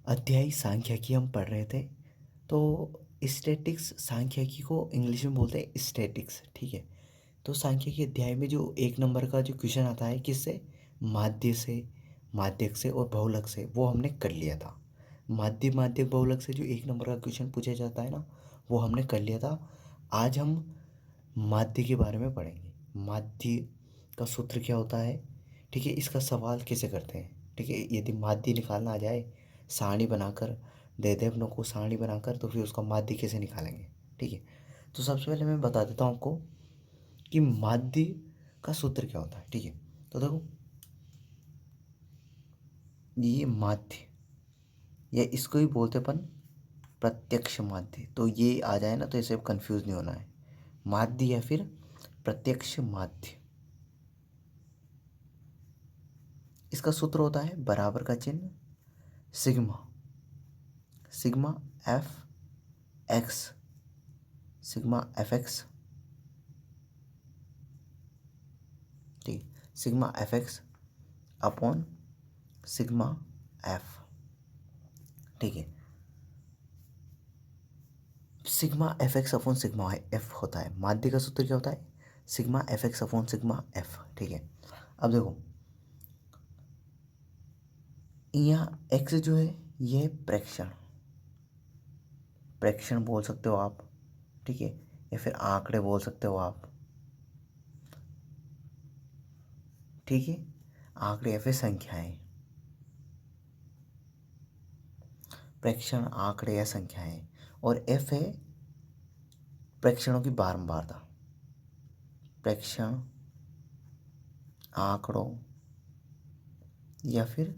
अध्याय सांख्यिकी हम पढ़ रहे थे। तो स्टैटिक्स सांख्यिकी को इंग्लिश में बोलते हैं स्टैटिक्स, ठीक है। तो सांख्यिकी अध्याय में जो 1 नंबर का जो क्वेश्चन आता है किससे, माध्य से, माध्यक से और बहुलक से, वो हमने कर लिया था। माध्य माध्यक बहुलक से जो 1 नंबर का क्वेश्चन पूछा जाता है ना, वो हमने कर लिया था। आज हम माध्य के बारे में पढ़ेंगे। माध्य का सूत्र क्या होता है, ठीक है, इसका सवाल कैसे करते हैं, ठीक है। यदि माध्य निकालना आ जाए, सारणी बनाकर दे दे अपनों को, सारणी बनाकर, तो फिर उसका माध्य कैसे निकालेंगे, ठीक है। तो सबसे पहले मैं बता देता हूँ आपको कि माध्य का सूत्र क्या होता है, ठीक है। तो देखो, ये माध्य, या इसको ही बोलते अपन प्रत्यक्ष माध्य। तो ये आ जाए ना तो ऐसे कंफ्यूज नहीं होना है, माध्य या फिर प्रत्यक्ष माध्य। इसका सूत्र होता है बराबर का चिन्ह, sigma, sigma f x, sigma f x, ठीक, sigma f x upon sigma f, ठीक है। Sigma f x upon sigma f होता है। माध्य का सूत्र क्या होता है, sigma f x upon sigma f, ठीक है। अब देखो, यहाँ एक्स जो है ये प्रेक्षण, प्रेक्षण बोल सकते हो आप, ठीक है, या फिर आंकड़े बोल सकते हो आप, ठीक है, आंकड़े या फिर संख्याएं, प्रेक्षण, आंकड़े या संख्याएं। और एफ है प्रेक्षणों की बारंबारता, प्रेक्षण, आंकड़ों या फिर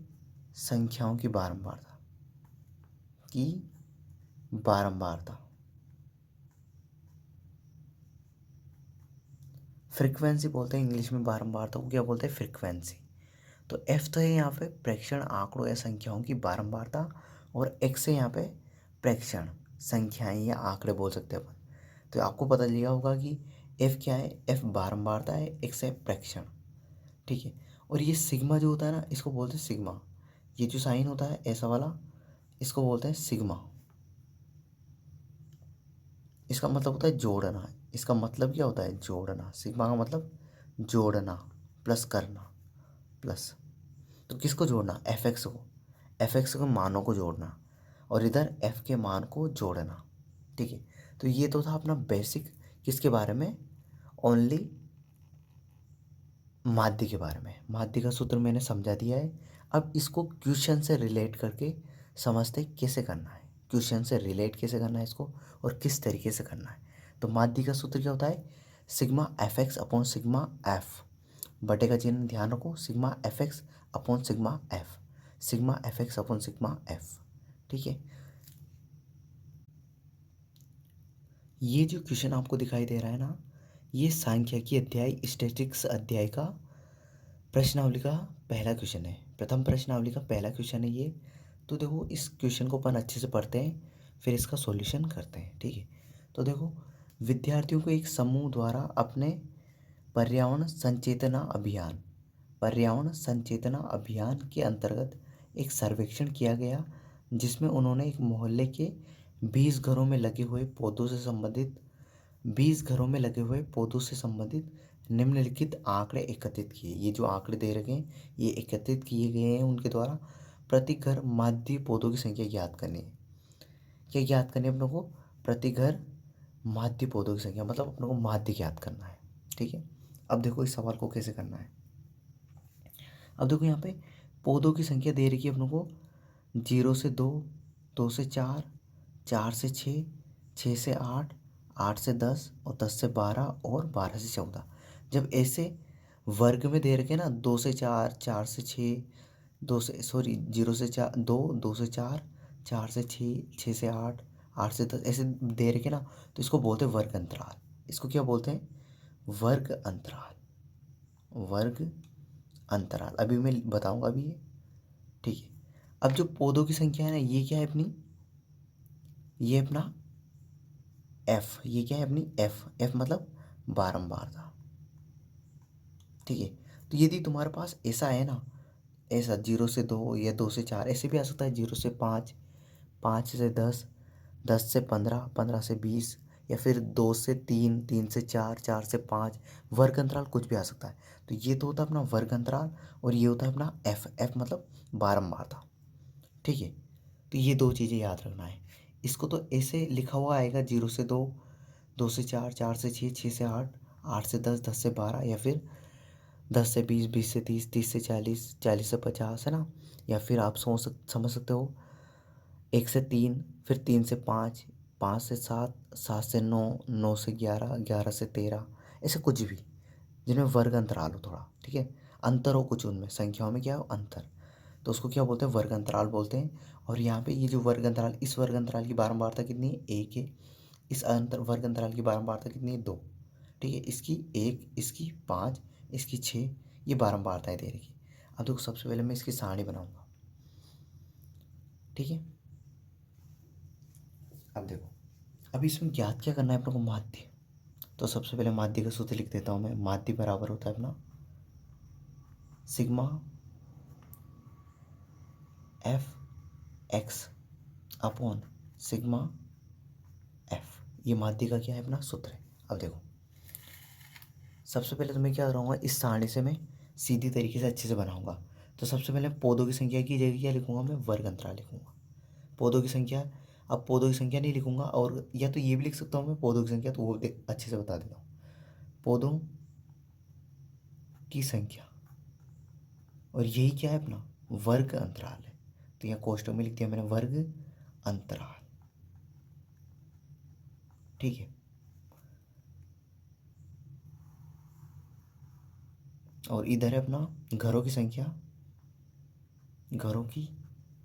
संख्याओं की बारंबारता, की बारंबारता। फ्रीक्वेंसी बोलते हैं इंग्लिश में, बारंबारता को क्या बोलते हैं, फ्रीक्वेंसी। तो एफ तो है यहाँ पे प्रेक्षण, आंकड़ों या संख्याओं की बारंबारता, और एक्स है यहाँ पे प्रेक्षण, संख्याएं या आंकड़े बोल सकते हैं अपन। तो आपको पता लिया होगा कि एफ क्या है, एफ बारंबारता है, एक्स है प्रेक्षण, ठीक है। और ये सिग्मा जो होता है ना, इसको बोलते हैं सिग्मा। ये जो साइन होता है ऐसा वाला, इसको बोलते हैं सिग्मा। इसका मतलब होता है जोड़ना। इसका मतलब क्या होता है, जोड़ना। सिग्मा का मतलब जोड़ना, प्लस करना, प्लस। तो किसको जोड़ना, एफ एक्स को, एफ एक्स के मानों को जोड़ना, और इधर एफ के मान को जोड़ना, ठीक है। तो ये तो था अपना बेसिक, किसके बारे में, ओनली माध्य के बारे में। माध्य का सूत्र मैंने समझा दिया है। अब इसको क्वेश्चन से रिलेट करके समझते कैसे करना है, क्वेश्चन से रिलेट कैसे करना है इसको, और किस तरीके से करना है। तो माध्य का सूत्र क्या होता है, sigma f x upon sigma F, बटे का चिन्ह ध्यान रखो, sigma f x upon sigma F, sigma f x upon sigma f, ठीक है। ये जो क्वेश्चन आपको दिखाई दे रहा है ना, ये सांख्यिकी अध्याय, स्टैटिस्टिक्स अध्याय का प्रश्नावली का पहला क्वेश्चन है, प्रथम प्रश्नावली का पहला क्वेश्चन है ये। तो देखो, इस क्वेश्चन को अपन अच्छे से पढ़ते हैं, फिर इसका सॉल्यूशन करते हैं, ठीक है। तो देखो, विद्यार्थियों को एक समूह द्वारा अपने पर्यावरण संचेतना अभियान, पर्यावरण संचेतना अभियान के अंतर्गत एक सर्वेक्षण किया गया, जिसमें उन्होंने एक मोहल्ले के 20 घरों में लगे हुए पौधों से संबंधित 20 घरों में लगे हुए पौधों से संबंधित निम्नलिखित आंकड़े एकत्रित किए। ये जो आंकड़े दे रखे हैं, ये एकत्रित किए गए हैं उनके द्वारा। प्रति घर माध्य पौधों की संख्या ज्ञात करनी है। क्या ज्ञात करनी है अपनों को, प्रति घर माध्य पौधों की संख्या, मतलब अपनों को माध्य ज्ञात करना है, ठीक है। अब देखो इस सवाल को कैसे करना है। अब देखो यहाँ पे पौधों की संख्या दे रखी है अपनों को, 0 से 2, 2 से 4, 4 से 6, 6 से 8, 8 से 10 और 10 से 12 और 12 से 14। जब ऐसे वर्ग में दे रखे ना, 2 से 4, 4 से 6, 0 से 4, 2, 2 से 4, 4 से 6, 6 से 8, 8 से 10, ऐसे दे रखे ना, तो इसको बोलते हैं वर्ग अंतराल। इसको क्या बोलते हैं, वर्ग अंतराल, वर्ग अंतराल। अभी मैं बताऊंगा अभी ये, ठीक है। अब जो पौधों की संख्या है ना, ये क्या है अपनी, ये अपना एफ, ये क्या है अपनी एफ, एफ मतलब बारंबारता, ठीक है। तो यदि तुम्हारे पास ऐसा है ना, ऐसा 0 से 2 या 2 से 4 ऐसे भी आ सकता है, 0 से 5, 5 से 10, 10 से 15, 15 से 20, या फिर 2 से 3, 3 से 4, 4 से 5। वर्ग अंतराल कुछ भी आ सकता है। तो ये तो होता है अपना वर्ग अंतराल, और ये होता है अपना एफ। एफ मतलब बारंबारता। ठीक है, तो ये दो चीज़ें याद रखना है। इसको तो ऐसे लिखा हुआ आएगा, 0 से 2, 2 से 4, 4 से 6, 6 से 8, 8 से 10, 10 से 12, या फिर 10 से 20, 20 से 30, 30 से 40, 40 से 50, है ना। या फिर आप समझ सकते हो 1 से 3, फिर 3 से 5, 5 से 7, 7 से 9, 9 से 11, 11 से 13, ऐसे कुछ भी जिनमें वर्ग अंतराल हो थोड़ा। ठीक है, अंतर हो कुछ उनमें, संख्याओं में क्या हो अंतर, तो उसको क्या बोलते हैं, वर्ग अंतराल बोलते हैं। और यहाँ पे ये जो वर्ग अंतराल, इस वर्ग अंतराल की बारंबारता कितनी है, 1 है। इस वर्ग अंतराल की बारंबारता कितनी है, 2। ठीक है, इसकी 1, इसकी 5, इसकी 6, ये बारंबारताएं दे रखी। अब देखो, सबसे पहले मैं इसकी सारणी बनाऊंगा। ठीक है, अब देखो, अब इसमें ज्ञात क्या करना है अपने को, माध्य। तो सबसे पहले माध्य का सूत्र लिख देता हूँ मैं। माध्य बराबर होता है अपना sigma f x upon sigma F. ये माध्य का क्या है, अपना सूत्र है। अब देखो, सबसे पहले तो मैं क्या कराऊंगा, इस सारणी से मैं सीधी तरीके से अच्छे से बनाऊंगा। तो सबसे पहले पौधों की संख्या की जगह क्या लिखूंगा, मैं वर्ग अंतराल लिखूंगा। पौधों की संख्या, अब पौधों की संख्या नहीं लिखूंगा, और या तो ये भी लिख सकता हूँ मैं पौधों की संख्या, तो वो अच्छे से बता देता हूँ। पौधों की संख्या, और यही क्या है अपना वर्ग अंतराल है। तो यहाँ कोष्टक में लिख दिया मैंने वर्ग अंतराल। ठीक है, और इधर है अपना घरों की संख्या। घरों की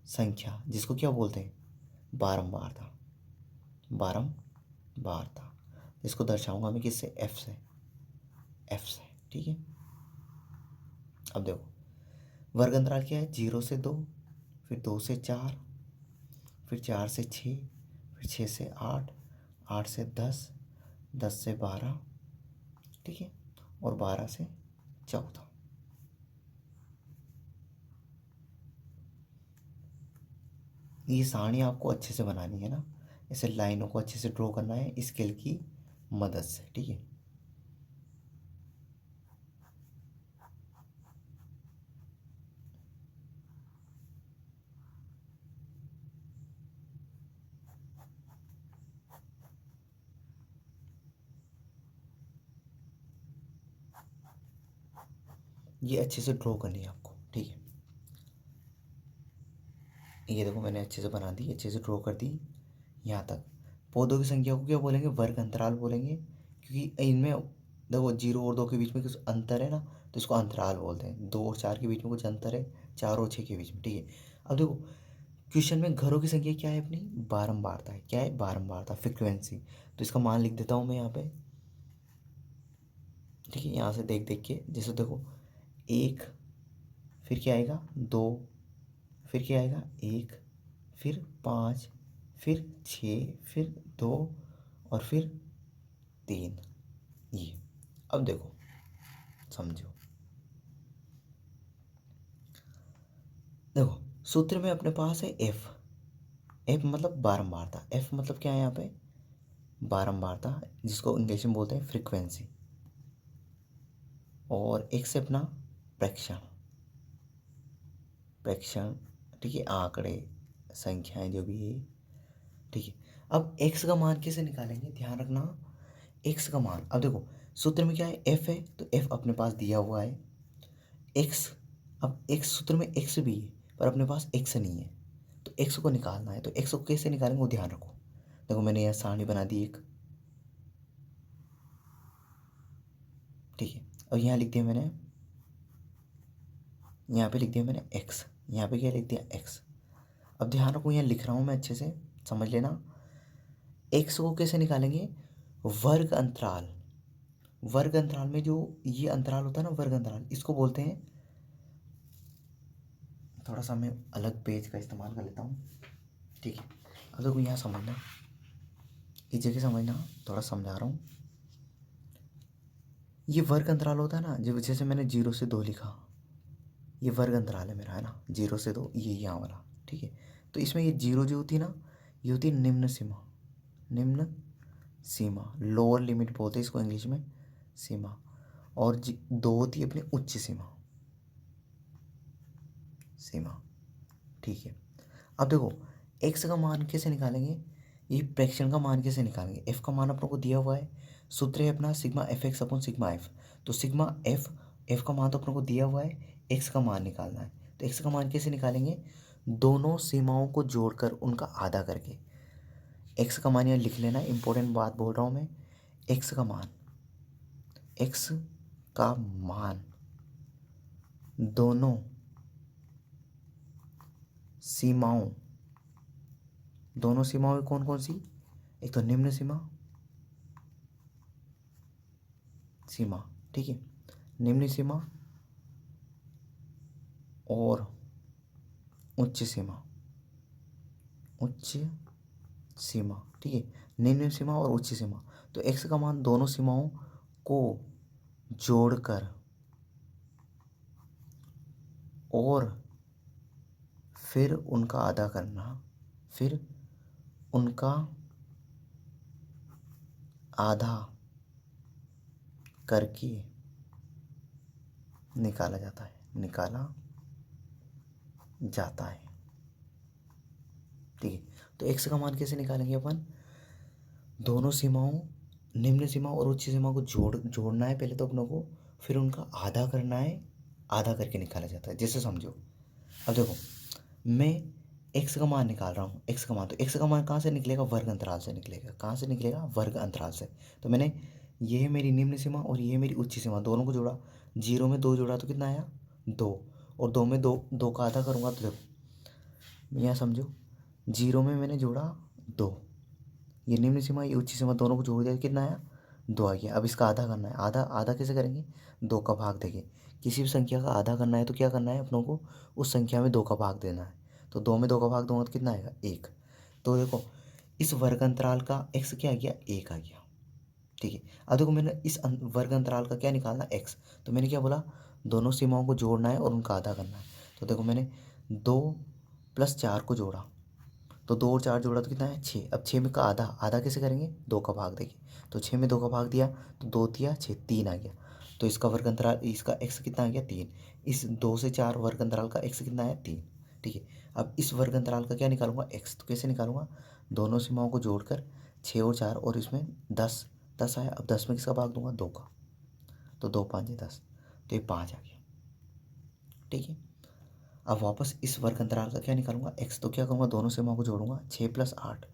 संख्या जिसको क्या बोलते हैं, बारंबारता। बारंबारता, इसको दर्शाऊंगा मैं किससे, एफ से। एफ से, ठीक है। अब देखो, वर्ग अंतराल क्या है, 0 से 2, फिर 2 से 4, फिर 4 से 6, फिर 6 से 8, 8 से 10, 10 से 12, ठीक है, और 12 से 14। ये सारणी आपको अच्छे से बनानी है ना, ऐसे लाइनों को अच्छे से ड्रॉ करना है स्केल की मदद से। ठीक है, ये अच्छे से ड्रॉ करनी है आपको। ठीक है, ये देखो मैंने अच्छे से बना दी, अच्छे से ड्रॉ कर दी यहाँ तक। पौधों की संख्या को क्या बोलेंगे, वर्ग अंतराल बोलेंगे, क्योंकि इनमें देखो 0 और 2 के बीच में कुछ अंतर है ना, तो इसको अंतराल बोलते हैं। 2 और 4 के बीच में कुछ अंतर है, 4 और 6 के बीच में। ठीक है, अब देखो क्वेश्चन में घरों की संख्या क्या है अपनी, बारंबारता है। क्या है, बारंबारता, फ्रिक्वेंसी। तो इसका मान लिख देता हूँ मैं यहाँ पे। ठीक है, यहाँ से देख देख के, जैसे देखो 1, फिर क्या आएगा 2, फिर क्या आएगा 1, फिर 5, फिर 6, फिर 2, और फिर 3। ये अब देखो समझो, देखो सूत्र में अपने पास है एफ। एफ मतलब बारंबारता। एफ मतलब क्या है यहाँ पे, बारंबारता, जिसको इंग्लिश में बोलते हैं फ्रीक्वेंसी। और एक से अपना प्रेक्षण। प्रेक्षण, ठीक है, आंकड़े, संख्याएं जो भी है। ठीक है, अब x का मान कैसे निकालेंगे, ध्यान रखना। x का मान, अब देखो सूत्र में क्या है, f है, तो f अपने पास दिया हुआ है। x, अब x सूत्र में x भी है, पर अपने पास x नहीं है, तो x को निकालना है। तो x को कैसे निकालेंगे वो ध्यान रखो। देखो मैंने यहाँ सारणी बना दी एक। ठीक है, और यहाँ लिख दिया मैंने, यहाँ पे लिख दिया मैंने x, यहाँ पे क्या लिख दिया x। अब ध्यान रखो, यहाँ लिख रहा हूँ मैं, अच्छे से समझ लेना। x को कैसे निकालेंगे, वर्ग अंतराल। वर्ग अंतराल में जो ये अंतराल होता है ना, वर्ग अंतराल, इसको बोलते हैं, थोड़ा सा मैं अलग पेज का इस्तेमाल कर लेता हूँ। ठीक है, अब देखो यहाँ समझना, इस जगह समझना, थोड़ा समझा रहा हूँ। ये वर्ग अंतराल होता है ना, जब जैसे मैंने 0 से 2 लिखा, ये वर्ग अंतराल है मेरा, है ना, 0 से 2, ये यहाँ वाला, ठीक है। तो इसमें ये 0 जो होती है ना, ये होती है निम्न सीमा, निम्न सीमा, लोअर लिमिट बोलते हैं इसको इंग्लिश में, सीमा। और 2 होती है अपनी उच्च सीमा, सीमा, ठीक है। अब देखो x का मान कैसे निकालेंगे, ये प्रेक्षण का मान कैसे निकालेंगे, f का मान अपनों को दिया हुआ है, सूत्र है अपना sigma f x upon sigma F. तो सिग्मा एफ का मान तो अपनों को दिया हुआ है, x का मान निकालना है। तो x का मान कैसे निकालेंगे, दोनों सीमाओं को जोड़कर उनका आधा करके। x का मान यहाँ लिख लेना, इंपॉर्टेंट बात बोल रहा हूँ मैं, x का मान, x का मान दोनों सीमाओं, दोनों सीमाओं में कौन कौन सी, एक तो निम्न सीमा, सीमा, ठीक है, निम्न सीमा और उच्च सीमा, उच्च सीमा, ठीक है, निम्न सीमा और उच्च सीमा। तो x का मान दोनों सीमाओं को जोड़कर और फिर उनका आधा करना, फिर उनका आधा करके निकाला जाता है, निकाला जाता है, ठीक है। तो x का मान कैसे निकालेंगे अपन, दोनों सीमाओं, निम्न सीमा और उच्च सीमा को जोड़ना है पहले तो अपनों को, फिर उनका आधा करना है, आधा करके निकाला जाता है, जैसे समझो। अब देखो मैं x का मान निकाल रहा हूँ, x का मान, तो x का मान कहाँ से निकलेगा, वर्ग अंतराल से निकलेगा, कहाँ से निकलेगा, वर्ग अंतराल से। तो मैंने, ये है मेरी निम्न सीमा और ये है मेरी उच्च सीमा, दोनों को जोड़ा, 0 में 2 जोड़ा तो कितना आया, 2, और 2 में 2 का आधा करूँगा तो देखो यहाँ समझो, 0 में मैंने जोड़ा 2, ये निम्न सीमा ये उच्च सीमा दोनों को जोड़ दिया, कितना आया, 2 आ गया। अब इसका आधा करना है, आधा आधा कैसे करेंगे, 2 का भाग देंगे, किसी भी संख्या का आधा करना है तो क्या करना है अपनों को, उस संख्या में 2 का भाग देना है। तो 2 में 2 का भाग दूंगा तो कितना आएगा, 1। तो देखो इस वर्ग अंतराल का x क्या आ गया, 1 आ गया, ठीक है। अब देखो मैंने इस वर्ग अंतराल का क्या निकालना, x, तो मैंने क्या बोला, दोनों सीमाओं को जोड़ना है और उनका आधा करना है। तो देखो मैंने 2 + 4 को जोड़ा, तो 2 और 4 जोड़ा तो कितना है, 6। अब 6 में का आधा, आधा कैसे करेंगे, 2 का भाग देंगे, तो 6 में 2 का भाग दिया तो 2 दिया 6, 3 आ गया। तो इसका वर्ग अंतराल, इसका x कितना आ गया, 3। इस 2 से 4 वर्ग अंतराल का x कितना है, 3, ठीक है। अब इस वर्ग अंतराल का क्या निकालूंगा, x, तो कैसे निकालूंगा, दोनों सीमाओं को जोड़कर 6 और 4 और इसमें 10, 10 आया। अब 10 में किसका भाग दूंगा, 2 का, तो 2 5 10, तो ये 5 आ गया, ठीक है। अब वापस इस वर्ग अंतराल का क्या निकालूंगा, x, तो क्या करूँगा, दोनों सीमाओं को जोड़ूंगा, 6 + 8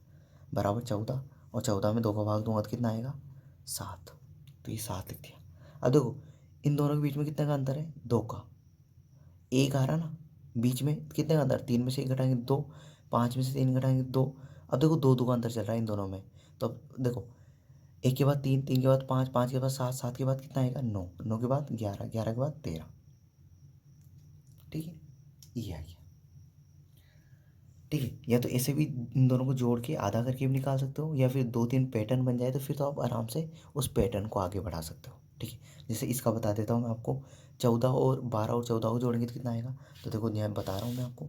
बराबर 14, और 14 में 2 का भाग दूंगा तो कितना आएगा, 7, तो ये 7 लिख दिया। अब देखो इन दोनों के बीच में कितने का अंतर है, 2 का, 1 आ रहा ना बीच में, कितने का अंतर, 3 में से 1 घटाएंगे 2, 5 में से 3 घटाएंगे 2। अब देखो 2 2 का अंतर चल रहा है इन दोनों में। तो अब देखो 1 के बाद 3, 3 के बाद 5, 5 के बाद 7, 7 के बाद कितना आएगा, 9, 9 के बाद 11, 11 के बाद 13, ठीक है, ये आ गया, ठीक है। या तो ऐसे भी इन दोनों को जोड़ के आधा करके भी निकाल सकते हो, या फिर 2 3 पैटर्न बन जाए तो फिर तो आप आराम से उस पैटर्न को आगे बढ़ा सकते हो, ठीक है। जैसे इसका बता देता हूँ मैं आपको, 14 और 12 और 14 को जोड़ेंगे तो कितना आएगा, तो देखो यहाँ बता रहा हूँ मैं आपको,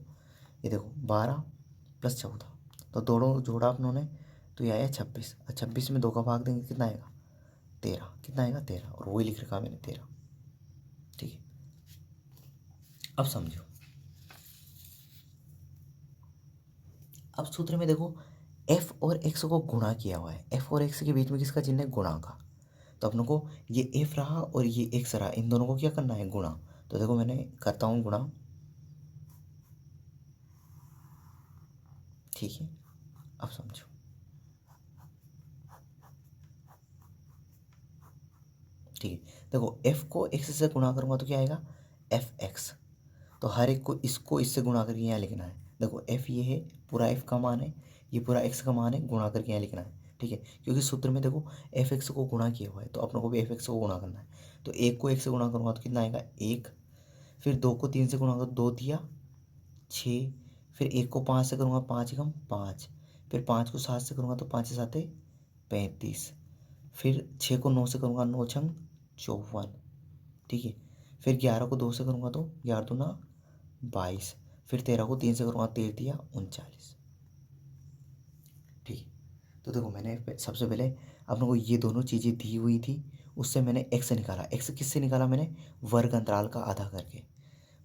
ये देखो 12 + 14, तो दोनों जोड़ा अपनों ने, तो ये आया 26, और 26 में 2 का भाग देंगे कितना आएगा, 13, कितना आएगा, 13, और वही लिख रखा मैंने 13, ठीक है। अब समझो, अब सूत्र में देखो f और x को गुणा किया हुआ है, f और x के बीच में किसका चिन्ह है, गुणा का। तो अपनों को ये f रहा और ये x रहा, इन दोनों को क्या करना है, गुणा। तो देखो मैंने करता हूँ गुणा, ठीक है। अब समझो, ठीक है, देखो f को x से गुणा करूँगा तो क्या आएगा, fx। तो हर एक को इसको इससे गुणा करके यहाँ लिखना है। देखो f ये है, पूरा f का मान है, ये पूरा x का मान है, गुणा करके यहाँ लिखना है, ठीक है। क्योंकि सूत्र में देखो fx को गुणा किया हुआ है, तो अपनों को भी fx को गुणा करना है। तो 1 को 1 से गुणा करूँगा तो कितना आएगा, 1, फिर 2 को 3 से गुणा करो, 2 दिया 6, फिर 1 को 5 से करूँगा, 5 एकम 5, फिर 5 को 7 से करूँगा तो 5 7 35, फिर 6 को 9 से करूँगा, 9 छंग 54, ठीक है। फिर 11 को 2 से करूँगा तो 11 दूना 22, फिर 13 को 3 से करूँगा 13 या 39। ठीक है, तो देखो मैंने सबसे पहले अपने को ये दोनों चीज़ें दी हुई थी, उससे मैंने एक्स निकाला। एक्स किससे निकाला मैंने? वर्ग अंतराल का आधा करके,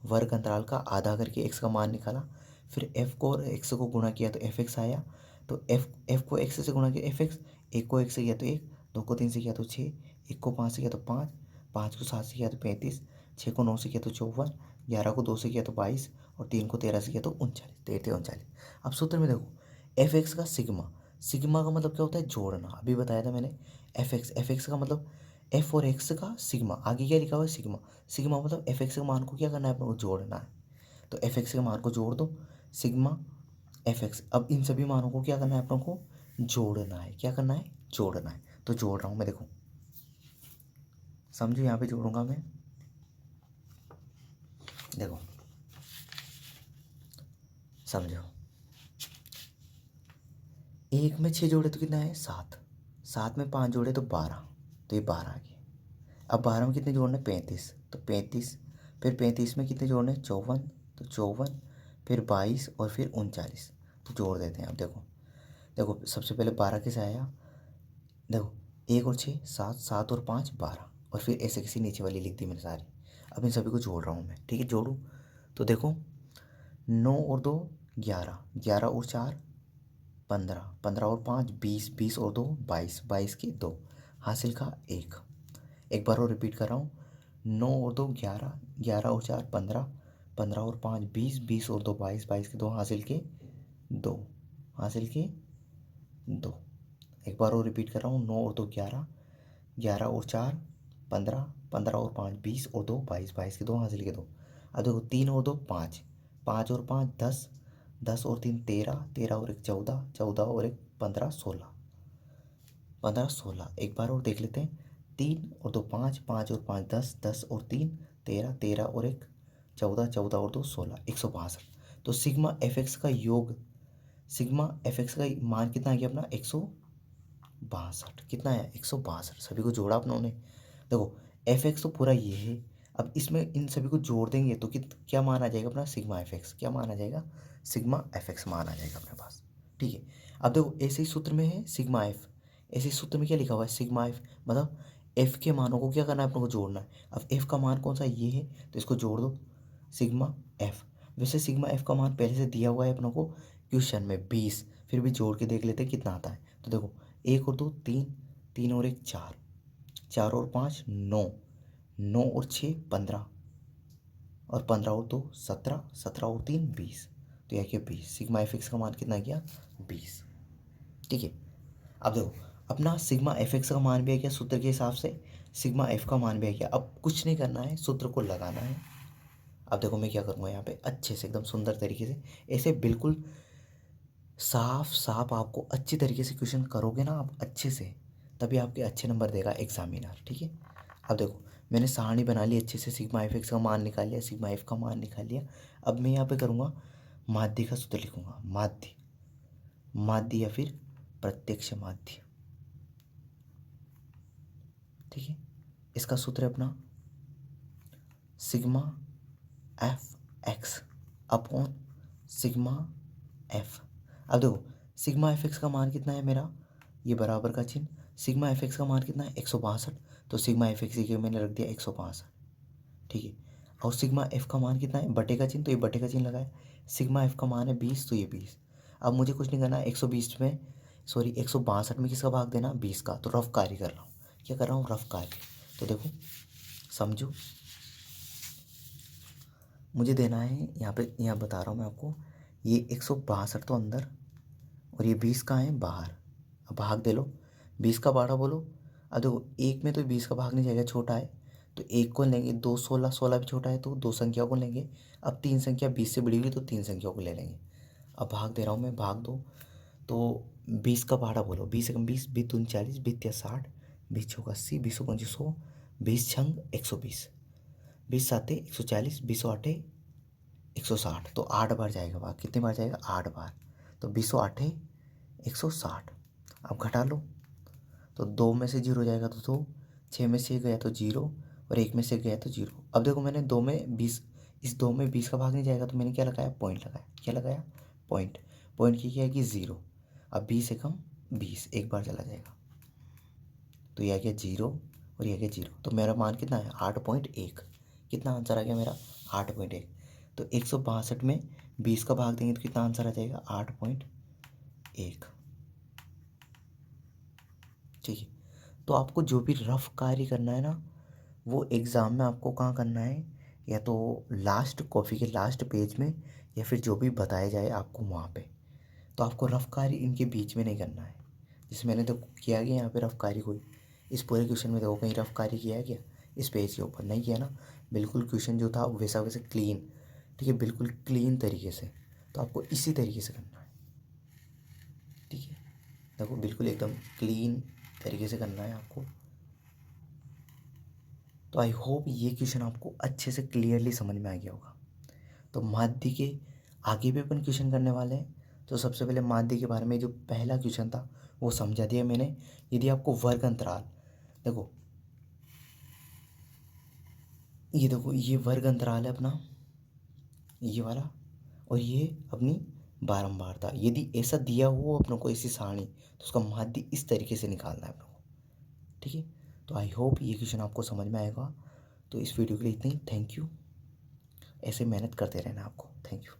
वर्ग अंतराल का आधा करके एक्स का मान निकाला। फिर एफ को और एक्स को गुणा किया तो एफ एक्स आया। तो एफ को एक्स से गुणा किया एफ एक्स, एक को एक से किया तो एक, दो को तीन से किया तो छः, एक को पाँच से किया तो पाँच, पाँच को सात से किया तो 35, छः को नौ से किया तो 54, 11 को दो से किया तो 22 और 3 को 13 से किया तो 39, 13 39। अब सूत्र में देखो एफ एक्स का सिग्मा, सिग्मा का मतलब क्या होता है? जोड़ना। अभी बताया था मैंने। एफ एक्स का मतलब एफ और एक्स का सिग्मा, आगे क्या लिखा हुआ है? सिग्मा। सिग्मा मतलब एफ एक्स के मान को क्या करना है? अपने को जोड़ना है। तो एफ एक्स के मान को जोड़ दो, सिग्मा एफ एक्स। अब इन सभी मानों को क्या करना है? अपनों को जोड़ना है। क्या करना है? जोड़ना है। तो जोड़ रहा हूँ मैं, देखो समझो, यहाँ पे जोड़ूंगा मैं। देखो समझो, एक में 6 जोड़े तो कितना है? 7, 7 में 5 जोड़े तो 12, तो ये 12 आ गया। अब 12 में कितने जोड़ने? 35, तो 35, फिर 35 में कितने जोड़ने? 54, तो 54, फिर 22 और फिर 39। तो जोड़ देते हैं। अब देखो, देखो सबसे पहले 12 कैसे आया? देखो 1 और 6 7, 7 और 5 12, और फिर ऐसे किसी नीचे वाली लिख दी मैंने सारी। अब इन सभी को जोड़ रहा हूँ मैं। ठीक है, जोड़ूँ तो देखो 9 और 2 11, 11 और 4 15, 15 और 5 20, 20 और 2 22, 22 की 2, हासिल का 1। एक बार और रिपीट कर रहा हूँ, 9 और 2 11, 11 और 4 15, 15 और 5 20, 20 और 2 22, 22 के 2, हासिल के 2, हासिल के 2। एक बार और रिपीट कर रहा हूँ, 9 और 2 11, 11 और 4 15, 15 और 5 20 और 2 22, 22 के 2, हासिल के 2। अब देखो 3 और 2 5, 5 और 5 10, 10 और 3 13, 13 और 1 14, 14 और 1 15 16, 15 16। एक बार और देख लेते हैं, 3 और 2 5, 5 और 5 10, 10 और 3 13, 13 और 1 14, 14 और 2 16, 162। तो सिग्मा एफ एक्स का योग, सिग्मा एफ एक्स का मान कितना आ गया अपना? 162। कितना है? 162। सभी को जोड़ा अपनों ने। देखो एफ एक्स तो पूरा ये है। अब इसमें इन सभी को जोड़ देंगे तो क्या मान आ जाएगा अपना? Sigma f x. क्या मान आ जाएगा? सिग्मा एफ एक्स मान आ जाएगा अपने पास। ठीक है, अब देखो ऐसे ही सूत्र में है सिग्मा एफ, ऐसे ही सूत्र में क्या लिखा हुआ है? सिग्मा एफ, मतलब एफ के मानों को क्या करना है? अपनों को जोड़ना है। अब एफ का मान कौन सा? ये है, तो इसको जोड़ दो, सिग्मा एफ। वैसे सिग्मा एफ का मान पहले से दिया हुआ है अपनों को क्वेश्चन में 20, फिर भी जोड़ के देख लेते हैं कितना आता है। तो देखो 1 और 2 3, 3 और 1 4, 4 और 5 9, 9 और 6 15, और 15 और 2 17, 17 और 3 20। तो यह क्या? 20। सिग्मा एफ एक्स का मान कितना गया? 20। ठीक है, अब देखो अपना सिग्मा एफ एक्स का मान भी आ गया सूत्र के हिसाब से, सिग्मा एफ का मान भी आ गया। अब कुछ नहीं करना है, सूत्र को लगाना है। अब देखो मैं क्या करूँगा यहाँ पे, अच्छे से एकदम सुंदर तरीके से, ऐसे बिल्कुल साफ साफ आपको अच्छी तरीके से क्वेश्चन करोगे ना आप अच्छे से, तभी आपके अच्छे नंबर देगा एग्जामिनर। ठीक है, अब देखो मैंने सारणी बना ली अच्छे से, सिग्मा एफ एक्स का मान निकाल लिया, सिग्मा एफ का मान निकाल लिया। अब मैं यहाँ पे करूँगा माध्य का सूत्र लिखूँगा, माध्य, माध्य या फिर प्रत्यक्ष माध्य। ठीक है, इसका सूत्र है अपना sigma f x upon sigma F. अब देखो सिग्मा एफ एक्स का मान कितना है मेरा? ये बराबर का चिन्ह, सिग्मा एफ एक्स का मान कितना है? 162। तो सिग्मा एफ एक्स के मैंने रख दिया 162। ठीक है, और सिग्मा एफ का मान कितना है? बटे का चिन्ह, तो ये बटे का चिन्ह लगाए। सिग्मा एफ का मान है 20, तो ये 20। अब मुझे कुछ नहीं करना है, 120 में, सॉरी 162 में किसका भाग देना? 20 का। तो रफ कार्य कर रहा हूँ। क्या कर रहा हूँ? रफ कार्य। तो देखो समझो, मुझे देना है यहाँ पे, यहाँ बता रहा हूँ मैं आपको, ये 162 तो अंदर और ये 20 कहाँ है? बाहर। अब भाग दे लो, 20 का बारह बोलो। अब देखो एक में तो 20 का भाग नहीं जाएगा, छोटा है, तो एक को लेंगे, दो 16, 16 भी छोटा है तो दो संख्या को लेंगे। अब तीन संख्या 20 से बड़ी हुई तो तीन संख्या को ले लेंगे। अब भाग दे रहा हूँ मैं, भाग दो। तो 20 का बारह बोलो, 20 एकम 20, 20 दूनी 40, 20 तिया 60, 20 चौका 80, 20 पंचे 100, 20 छंग 120, 20 साते 140, 20 आठे 160। तो 8 बार जाएगा भाग। कितने बार जाएगा? 8 बार। तो 20 आठे 160। अब घटा लो, तो 2 में से 0 जाएगा तो 2, 6 में से गया तो 0, और 1 में से गया तो 0। अब देखो मैंने 2 में 20 इस 2 में 20 का भाग नहीं जाएगा, तो मैंने क्या लगाया, पॉइंट लगाया। क्या लगाया, पॉइंट। पॉइंट की क्या है कि 0। अब 20 से कम 20 एक बार चला जाएगा, तो यह आ गया 0 और यह आ गया 0। तो मेरा मान कितना है, 8.1। कितना आंसर आ गया मेरा, 8.1। तो 162 में 20 का भाग देंगे तो कितना आंसर आ जाएगा, 8.1। ठीक है। तो आपको जो भी रफ कार्य करना है ना, वो एग्ज़ाम में आपको कहाँ करना है, या तो लास्ट कॉपी के लास्ट पेज में, या फिर जो भी बताया जाए आपको वहाँ पे। तो आपको रफ कार्य इनके बीच में नहीं करना है। जैसे मैंने तो किया गया यहाँ पे रफ कार्य, कोई इस पूरे क्वेश्चन में देखो कहीं रफ कार्य किया है क्या, इस पेज के ऊपर नहीं किया ना। बिल्कुल क्वेश्चन जो था वैसा वैसे क्लीन, ठीक है, बिल्कुल क्लीन तरीके से। तो आपको इसी तरीके से करना है, ठीक है। देखो बिल्कुल एकदम क्लीन तरीके से करना है आपको। तो आई होप ये क्वेश्चन आपको अच्छे से क्लियरली समझ में आ गया होगा। तो माध्य के आगे भी अपन क्वेश्चन करने वाले हैं। तो सबसे पहले माध्य के बारे में जो पहला क्वेश्चन था वो समझा दिया मैंने। यदि आपको वर्ग अंतराल, देखो ये, देखो ये वर्ग अंतराल है अपना, ये वाला, और ये अपनी बारंबारता। यदि ऐसा दिया हो अपनों को ऐसी सारणी, तो उसका माध्य इस तरीके से निकालना है अपनों को, ठीक है। तो आई होप ये क्वेश्चन आपको समझ में आएगा। तो इस वीडियो के लिए इतना ही। Thank you. ऐसे मेहनत करते रहना आपको। Thank you.